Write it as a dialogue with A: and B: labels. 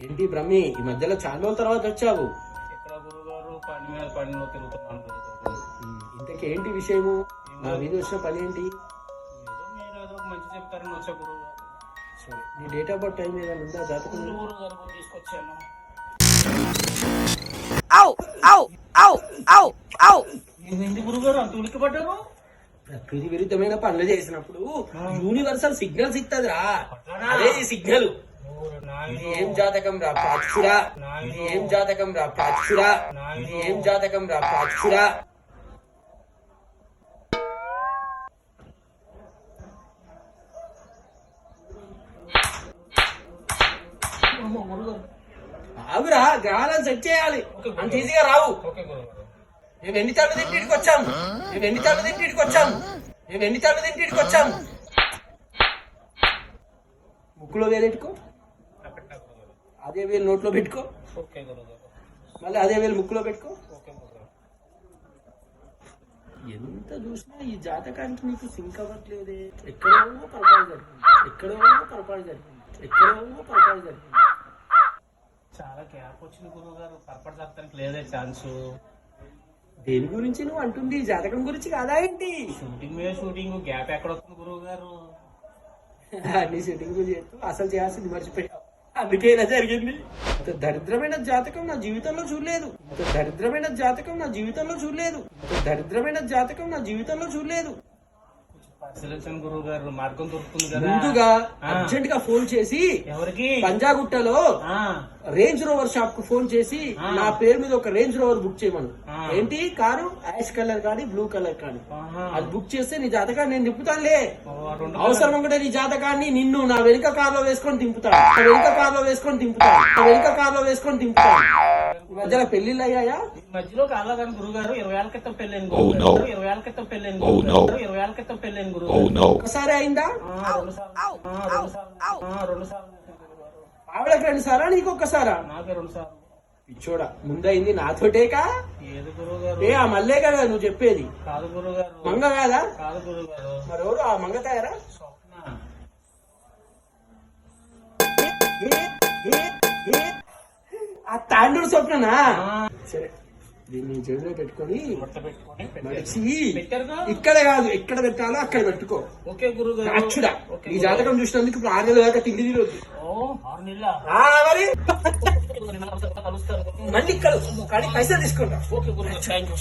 A: ఏంటి బ్రహ్మి, ఈ మధ్యలో చాలా రోజుల తర్వాత వచ్చావు.
B: ఎక్కడ గురుగారు పని మీద పనిలో తిరుగుతున్నాను గురుగారు.
A: ఇంతకీ ఏంటి విషయము? నా మీద వచ్చిన పని ఏంటి?
B: మీరేదో మంచి చెప్తారని వచ్చా గురుగారు.
A: సరే, నీ డేట్ ఆఫ్ బర్త్ టైం ఏదైనా ఉందా జాతకం?
B: గురుగారు కూడా తీసుకొచ్చాను. ఏంటి గురుగారు అంత ఉలిక్కి పడ్డారు?
A: ప్రకృతి విరుద్ధమైన పనులు చేసినప్పుడు యూనివర్సల్ సిగ్నల్స్ ఇస్తుందిరా. అదే ఈ సిగ్నల్. ఇది ఏం జాతకం రా ప్రాచురా, ఇది ఏం జాతకం రా ప్రాచురా, ఇది ఏం జాతకం రా ప్రాచురా. ఆగురా, గ్రహాలను సెట్ చేయాలి. అంత ఈజీగా రావు.
B: ఓకే గురుగారు.
A: మేము ఎన్నిసార్లు తింటికి వచ్చాము, మేము ఎన్నిసార్లు తింటికి వచ్చాము, మేము ఎన్నిసార్లు తింటికి వచ్చాము. ముక్కులో వేలెట్టుకో,
B: పెట్టా గురుగారు.
A: అదే వేలు నోట్లో పెట్టుకో,
B: ఓకే గురుగారు.
A: మళ్ళీ అదే వేలు ముక్కులో పెట్టుకో.
B: ఓకే గురుగారు.
A: ఎంత చూసినా ఈ జాతకానికి నీకు సింక్ అవ్వట్లేదే. ఎక్కడో పొరపాటు జరిగింది, ఎక్కడో పొరపాటు జరిగింది, ఎక్కడో పొరపాటు జరిగింది.
B: చాలా గ్యాప్ వచ్చింది గురుగారు. పరపడి చెప్తానికి లేదే ఛాన్స్.
A: దేని గురించి నువ్వు అంటుంది? ఈ జాతకం గురించి కాదా ఏంటి?
B: షూటింగ్ మీద షూటింగ్ గ్యాప్ ఎక్కడ వస్తుంది గురువు గారు?
A: అన్ని షూటింగ్ చేస్తూ అసలు చేయాల్సింది మర్చిపోయావు. అందుకే ఇలా జరిగింది. ఇంత దరిద్రమైన జాతకం నా జీవితంలో చూడలేదు. ఇంత దరిద్రమైన జాతకం నా జీవితంలో చూడలేదు. ఇంత దరిద్రమైన జాతకం నా జీవితంలో చూడలేదు.
B: పరిశీలించండి గురువు గారు, మార్గం దొరుకుతుంది కదా.
A: ముందుగా అర్జెంట్ గా ఫోన్ చేసి
B: ఎవరికి?
A: పంజాగుట్టలో రేంజ్ రోవర్ షాప్ కు ఫోన్ చేసి నా పేరు మీద ఒక రేంజ్ రోవర్ బుక్ చేయమను. ఏంటి కారు? యాష్ కలర్ కానీ బ్లూ కలర్ కానీ. అది బుక్ చేస్తే నీ జాతకాన్ని నేను దింపుతానులే. అవసరం ఒకటే నీ జాతకాన్ని నిన్ను నా వెనుక కార్లో వేసుకొని దింపుతాను, నా వెనుక కార్లో వేసుకొని దింపుతాను, నా వెనుక కార్లో వేసుకొని దింపుతాను. ఈ మధ్యలో పెళ్లిళ్ళు అయ్యాయా?
B: మధ్యలో కాలా కానీ గురువు గారు 20 ఏళ్ళ క్రితం పెళ్ళైన గురువు గారు. 20 ఏళ్ళ క్రితం పెళ్ళైన గురువు గారు. 20 ఏళ్ళ క్రితం పెళ్ళైన గురువు గారు.
A: ఒకసారి అయిందా?
B: 2 సార్లు.
A: ఆవిడకి 2 సారా, నీకు ఒక్కసారా?
B: నాకే 2 సార్లు.
A: పిచ్చోడా, ముందయింది నాతోటేకా?
B: ఏది గురువు గారు?
A: ఏ ఆ మల్లే కదా నువ్వు చెప్పేది?
B: కాదు గురువు గారు.
A: మంగ కాదా?
B: కాదు గురువు గారు.
A: మరి ఎవరు ఆ మంగ తయారా?
B: స్వప్న.
A: ఆ తాండూరు స్వప్ననా? సరే, దీన్ని జేబులో పెట్టుకొని
B: బట్ట పెట్టుకొని
A: మడిచి
B: పెట్టారుగా?
A: ఇక్కడ కాదు, ఎక్కడ పెట్టాలో అక్కడ పెట్టుకో.
B: ఓకే గురువు గారు.
A: అచ్చుడా, ఈ జాతకం చూసినందుకు ఇప్పుడు 6 నెలల దాకా తిండి తిరొద్దు.
B: ఓ 6 నెలల
A: మరి
B: కలుస్తారు.
A: మళ్ళీ ఇక్కడ కానీ పైసలు తీసుకుంటా.
B: ఓకే గురువు గారు, థ్యాంక్ యూ.